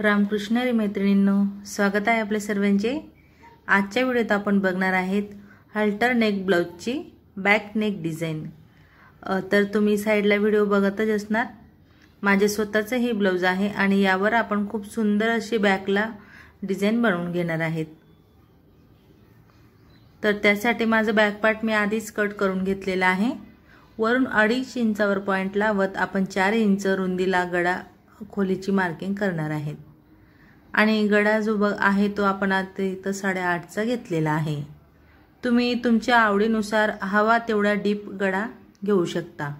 रामकृष्ण हरी मैत्रिणींनो, स्वागत आहे आपल्या सर्वांचे। आजच्या व्हिडिओत आपण बघणार आहेत हल्टर नेक ब्लाउजची बॅक नेक डिझाइन। तर तुम्ही साइडला व्हिडिओ बघतच असणार। माझे स्वतःचे हे ब्लाउज आहे आणि यावर आपण खूप सुंदर अशी बॅकला डिझाइन बनवून घेणार आहेत। तर त्यासाठी माझा बॅक पार्ट मी आधीच कट करून घेतलेला आहे। वरून 2.5 इंचावर पॉइंट लावत आपण 4 इंच रुंदीला गळा खोलीची मार्किंग करणार आहेत। आणि गळा जो आहे तो आपण आता इथं 8.5चा घेतलेला आहे। तुम्ही तुमच्या आवडीनुसार हवा तेवढा डीप गळा घेऊ शकता।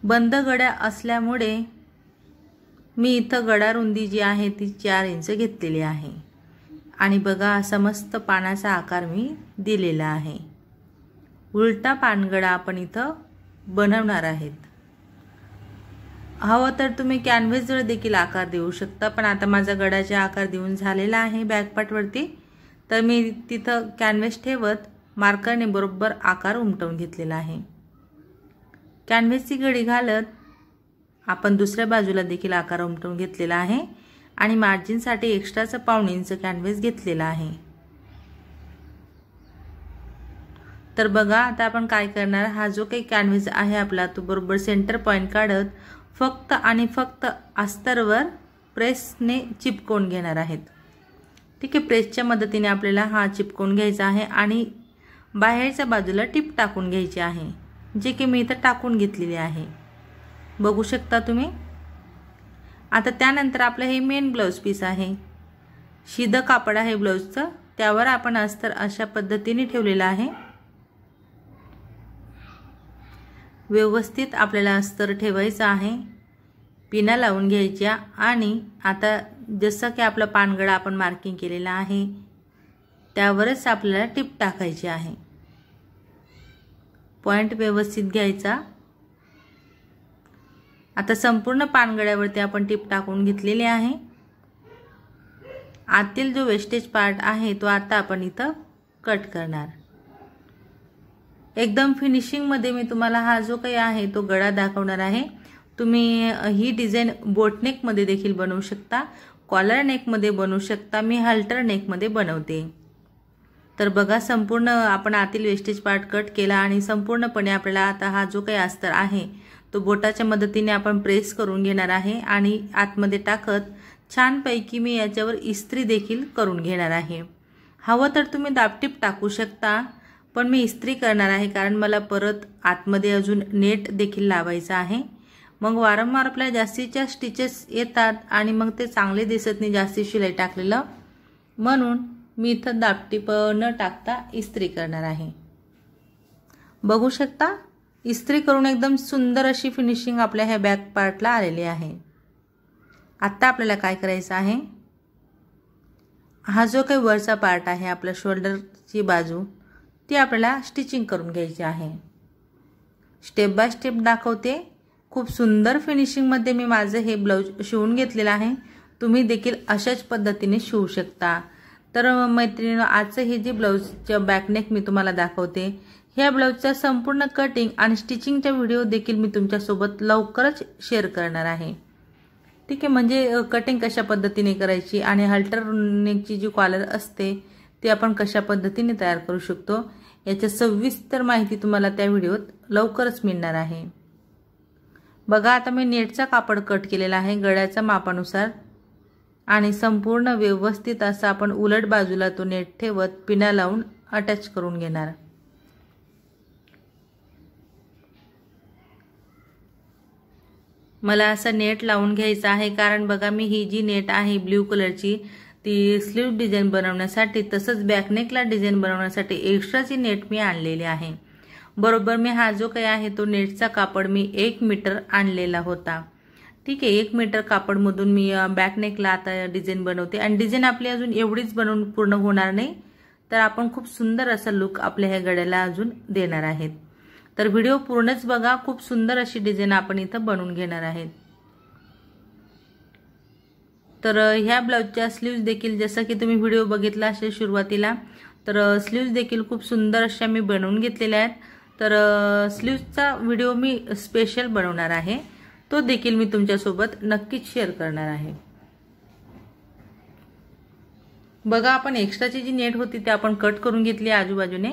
बंद गळा असल्यामुळे मी इथं गळा रुंदी जी आहे ती 4 इंच घेतलेली आहे। आणि बघा असा मस्त पानाचा आकार मी दिलेला आहे। उलटा पानगळा आपण इथं बनवणार आहेत। हवं तर तुम्ही कॅनव्हास जवळ देखील आकार देऊ शकता, पण आता माझा गळाचा आकार देऊन झालेला आहे बॅक पार्ट वरती। तर मी तिथं कॅनव्हास ठेवत मार्करने बरोबर आकार उमटवून घेतलेला आहे। कॅनव्हासची गडी घालत आपण दुसऱ्या बाजूला देखील आकार उमटवून घेतलेला आहे आणि मार्जिन साठी एक्स्ट्राचा 1.5 इंच कॅनव्हास घेतलेला आहे। तर बघा आता आपण काय करणार, हा जो काही कॅनव्हास आहे आपला तो बरोबर सेंटर पॉइंट काढत फक्त आणि फक्त अस्तरवर प्रेसने चिपकवून घेणार आहेत। ठीक आहे, प्रेसच्या मदतीने आपल्याला हा चिपकवून घ्यायचा आहे आणि बाहेरच्या बाजूला टिप टाकून घ्यायची आहे, जे की मी इथं टाकून घेतलेली आहे। बघू शकता तुम्ही। आता त्यानंतर आपलं हे मेन ब्लाउज पीस आहे, शिद कापड आहे ब्लाउजचं, त्यावर आपण अस्तर अशा पद्धतीने ठेवलेला आहे। व्यवस्थित आपल्याला अस्तर ठेवायचं आहे, पिना लावून घ्यायच्या आणि आता जसं की आपला पानगळा आपण मार्किंग केलेला आहे त्यावरच आपल्याला टिप टाकायची आहे। पॉइंट व्यवस्थित घ्यायचा। आता संपूर्ण पानगळ्यावरती आपण टिप टाकून घेतलेली आहे। आतील जो वेस्टेज पार्ट आहे तो आता आपण इथं कट करणार। एकदम फिनिशिंग मध्ये मी तुम्हाला हा जो काही आहे तो गळा दाखवणार आहे। तुम्ही ही डिझाइन बोट नेक मध्ये देखील बनवू शकता, कॉलर नेक मध्ये बनवू शकता, मी हल्टर नेक मध्ये बनवते। तर बघा संपूर्ण आपण आतील वेस्टेज पार्ट कट केला आणि संपूर्णपणे आपल्याला आता हा जो काही अस्तर आहे तो बोटाच्या मदतीने आपण प्रेस करून घेणार आहे आणि आतमध्ये टाकत छानपैकी मी याच्यावर इस्त्री देखील करून घेणार आहे। हवं तर तुम्ही दाबटीप टाकू शकता, पण मी इस्त्री करणार आहे कारण मला परत आतमध्ये अजून नेट देखील लावायचा आहे। मग वारंवार आपल्या जास्तीच्या स्टिचेस येतात आणि मग ते चांगले दिसत नाही जास्ती शिलाई टाकलेलं, म्हणून मी इथं दाबटीप न टाकता इस्त्री करणार आहे। बघू शकता, इस्त्री करून एकदम सुंदर अशी फिनिशिंग आपल्या ह्या बॅक पार्टला आलेली आहे। आता आपल्याला काय करायचं आहे, हा जो काही वरचा पार्ट आहे आपला शोल्डरची बाजू ती आपल्याला स्टिचिंग करून घ्यायची आहे। स्टेप बाय स्टेप दाखवते। खूप सुंदर फिनिशिंग मध्ये मी माझे हे ब्लाउज शिवून घेतलेला आहे। तुम्ही देखील अशाच पद्धतीने शिवू शकता। तर मैत्रिणींनो, आजचं हे जे ब्लाउजचं बॅक नेक मी तुम्हाला दाखवते, ह्या ब्लाउजचा संपूर्ण कटिंग आणि स्टिचिंगचा व्हिडिओ देखील मी तुमच्यासोबत लवकरच शेअर करणार आहे। ठीक आहे, म्हणजे कटिंग कशा पद्धतीने करायची आणि हल्टर नेकची जी कॉलर असते ती आपण कशा पद्धतीने तयार करू शकतो याची सविस्तर माहिती तुम्हाला त्या व्हिडिओत लवकरच मिळणार आहे। बघा आता मी नेटचा कापड कट केलेला आहे गळ्याच्या मापानुसार आणि संपूर्ण व्यवस्थित असा आपण उलट बाजूला तो नेट ठेवत पिना लावून अटॅच करून घेणार। मला असा नेट लावून घ्यायचा आहे कारण बघा मी ही जी नेट आहे ब्ल्यू कलरची ती स्लीव डिझाइन बनवण्यासाठी तसंच बॅक नेकला डिझाइन बनवण्यासाठी एक्स्ट्राची नेट मी आणलेली आहे। बरोबर मी हा जो काही आहे तो नेटचा कापड मी 1 मीटर आणलेला होता। ठीक आहे, 1 मीटर कापड मधून मी बॅक नेकला आता डिझाइन बनवते आणि डिझाइन आपली अजून एवढीच बनवून पूर्ण होणार नाही, तर आपण खूप सुंदर असा लुक आपल्या ह्या गळ्याला अजून देणार आहेत। तर व्हिडिओ पूर्णच बघा, खूप सुंदर अशी डिझाइन आपण इथं बनवून घेणार आहेत। तर ह्या ब्लाउजच्या स्लीव्ज देखील जसं की तुम्ही व्हिडिओ बघितला असेल सुरुवातीला, तर स्लीव्ज देखील खूप सुंदर अशा मी बनवून घेतलेल्या आहेत। तर स्लीव्जचा व्हिडिओ मी स्पेशल बनवणार आहे, तो देखील मी तुमच्यासोबत नक्कीच शेअर करणार आहे। बघा आपण एक्स्ट्राची जी नेट होती ती आपण कट करून घेतली आजूबाजूने।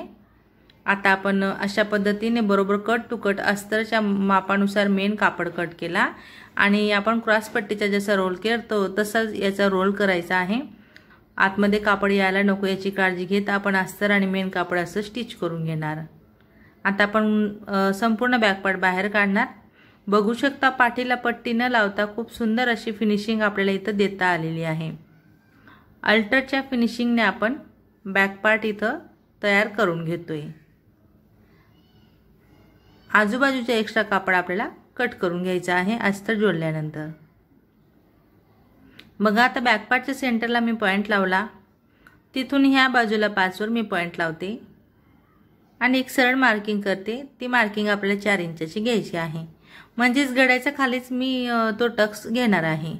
आता आपण अशा पद्धतीने बरोबर कट टू कट अस्तरच्या मापानुसार मेन कापड कट केला आणि आपण क्रॉस पट्टीचा जसा रोल करतो तसाच याचा रोल करायचा आहे। आतमध्ये कापड यायला नको याची काळजी घेत आपण अस्तर आणि मेन कापड असं स्टिच करून घेणार। आता आपण संपूर्ण बॅक पार्ट बाहेर काढणार। बघू शकता पाठीला पट्टी न लावता खूप सुंदर अशी फिनिशिंग आपल्याला इथं देता आलेली आहे। अल्टरच्या फिनिशिंगने आपण बॅक पार्ट इथं तयार करून घेतोय। आजूबाजूचे एक्स्ट्रा कापड आपल्याला कट करून घ्यायचं आहे अस्तर जोडल्यानंतर। बघा आता बॅक पार्टच्या सेंटरला मी पॉइंट लावला, तिथून ह्या बाजूला 5 वर मी पॉइंट लावते आणि एक सरळ मार्किंग करते। ती मार्किंग आपल्याला 4 इंचाची घ्यायची आहे, म्हणजेच गड्याच्या खालीच मी तो टक्स घेणार आहे।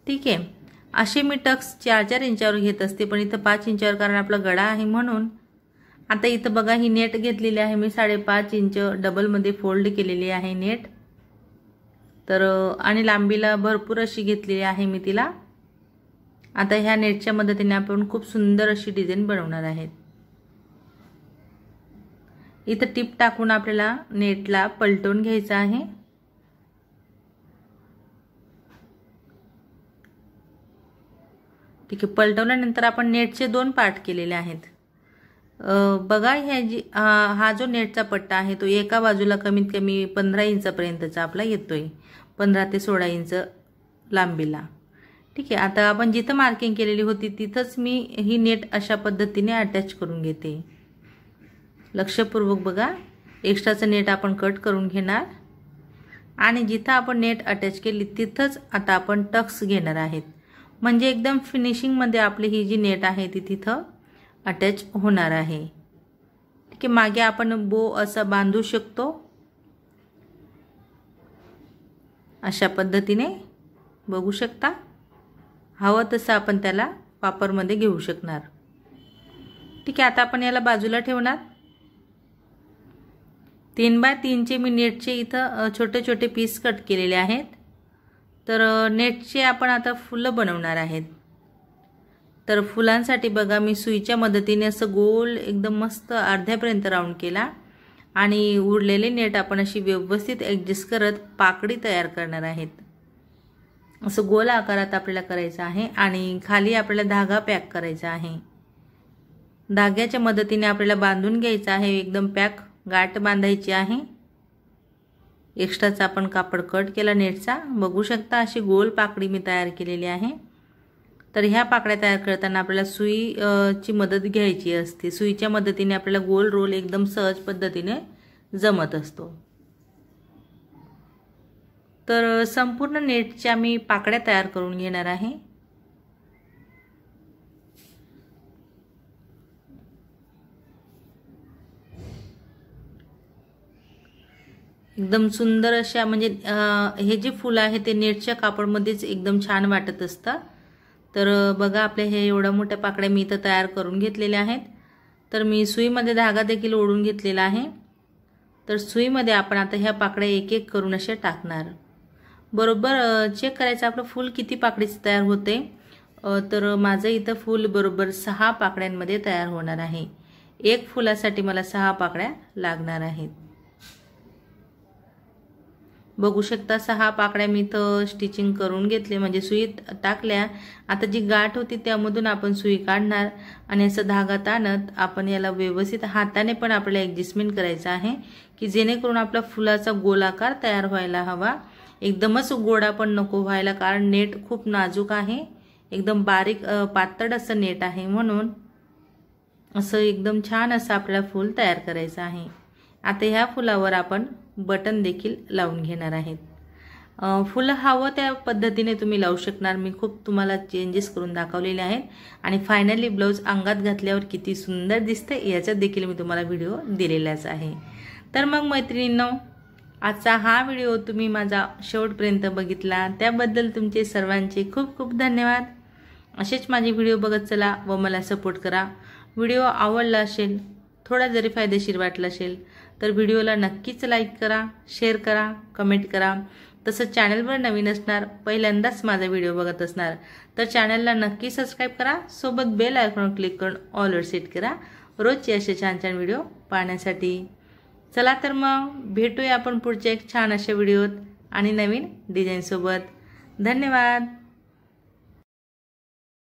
ठीक आहे, असे मी टक्स 4-4 इंचावर घेत असते, पण इथं 5 इंचावर कारण आपला गडा आहे म्हणून। आता इथं बघा ही नेट घेतलेली आहे मी 5.5 इंच डबल मध्ये फोल्ड केलेली आहे नेट। तर आणि लांबीला भरपूर अशी घेतलेली आहे मी तिला। आता ह्या नेटच्या मदतीने आपण खूप सुंदर अशी डिझाइन बनवणार आहेत। इथं टिप टाकून आपल्याला नेटला पलटवून घ्यायचं आहे। ठीक आहे, पलटवल्यानंतर आपण नेटचे 2 पार्ट केलेले आहेत। बघा हा जो नेटचा पट्टा आहे तो एका बाजूला कमीत कमी 15 इंचापर्यंतचा आपला येतोय, 15 ते 16 इंच लांबीला। ठीक आहे, आता आपण जिथं मार्किंग केलेली होती तिथंच मी ही नेट अशा पद्धतीने अटॅच करून घेते। लक्षपूर्वक बघा, एक्स्ट्राचं नेट आपण कट करून घेणार आणि जिथं आपण नेट अटॅच केली तिथंच आता आपण टक्स घेणार आहेत, म्हणजे एकदम फिनिशिंग मध्ये आपली ही जी नेट आहे ती तिथं अटॅच होणार आहे। ठीक आहे, मागे आपण बो असा बांधू शकतो अशा पद्धतीने, बघू शकता। हवं तसं आपण त्याला वापरमध्ये घेऊ शकणार। ठीक आहे, आता आपण याला बाजूला ठेवणार। 3x3 चे मी नेटचे इथं छोटे छोटे पीस कट केलेले आहेत। तर नेटचे आपण आता फुलं बनवणार आहेत। तर फुलांसाठी बघा मी सुईच्या मदतीने असं गोल एकदम मस्त अर्ध्यापर्यंत राऊंड केला आणि उरलेले नेट आपण अशी व्यवस्थित ॲडजस्ट करत पाकळी तयार करणार आहेत। असं गोल आकारात आपल्याला करायचं आहे आणि खाली आपल्याला धागा पॅक करायचा आहे। धाग्याच्या मदतीने आपल्याला बांधून घ्यायचं आहे, एकदम पॅक गाठ बांधायची आहे। एक्स्ट्राचा आपण कापड कट केला नेटचा, बघू शकता अशी गोल पाकळी मी तयार केलेली आहे। तर ह्या पाकळ्या तयार करताना आपल्याला सुईची मदत घ्यायची असते। सुईच्या मदतीने आपल्याला गोल रोल एकदम सहज पद्धतीने जमत असतो। तर संपूर्ण नेटच्या मी पाकळ्या तयार करून घेणार आहे। एकदम सुंदर अशा म्हणजे हे जे फूल आहे ते नेटच्या कापडमध्येच एकदम छान वाटत असतं। तर बघा आपले हे एवढ्या मोठ्या पाकळ्या मी इथं तयार करून घेतलेल्या आहेत। तर मी सुईमध्ये धागा देखील ओढून घेतलेला आहे। तर सुईमध्ये आपण आता ह्या पाकळ्या एक एक करून अशा टाकणार। बरोबर चेक करायचं आपलं फूल किती पाकळीचं तयार होते। तर माझं इथं फूल बरोबर 6 पाकळ्यांमध्ये तयार होणार आहे। एक फुलासाठी मला 6 पाकळ्या लागणार आहेत। बघू शकता 6 पाकळ्या मी इथं स्टिचिंग करून घेतले, म्हणजे सुई टाकल्या। आता जी गाठ होती त्यामधून आपण सुई काढणार आणि असं धागा ताणत आपण याला व्यवस्थित हाताने पण आपल्याला ॲडजस्टमेंट करायचं आहे की जेणेकरून आपला फुलाचा गोलाकार तयार व्हायला हवा। एकदमच गोडा पण नको व्हायला, कारण नेट खूप नाजूक आहे, एकदम बारीक पातळ असं नेट आहे, म्हणून असं एकदम छान असं आपल्याला फूल तयार करायचं आहे। आता ह्या फुलावर आपण बटन देखील लावून घेणार आहेत। फुलं हवं त्या पद्धतीने तुम्ही लावू शकणार, मी खूप तुम्हाला चेंजेस करून दाखवलेले आहेत। आणि फायनली ब्लाउज अंगात घातल्यावर किती सुंदर दिसते याचा देखील मी तुम्हाला व्हिडिओ दिलेलाच आहे। तर मग मैत्रिणींनो, आजचा हा व्हिडिओ तुम्ही माझा शेवटपर्यंत बघितला त्याबद्दल तुमचे सर्वांचे खूप खूप धन्यवाद। असेच माझे व्हिडिओ बघत चला व मला सपोर्ट करा। व्हिडिओ आवडला असेल, थोडा जरी फायदेशीर वाटला असेल तर व्हिडिओला नक्कीच लाईक करा, शेअर करा, कमेंट करा तसं चॅनलवर नवीन असणार, पहिल्यांदाच माझा व्हिडिओ बघत असणार तर चॅनलला नक्की सबस्क्राईब करा, सोबत बेल आयकॉनवर क्लिक करून ऑलवर सेट करा रोजचे असे छान छान व्हिडिओ पाहण्यासाठी। चला तर मग भेटूया आपण पुढच्या एक छान अशा व्हिडिओत आणि नवीन डिझाईन सोबत। धन्यवाद।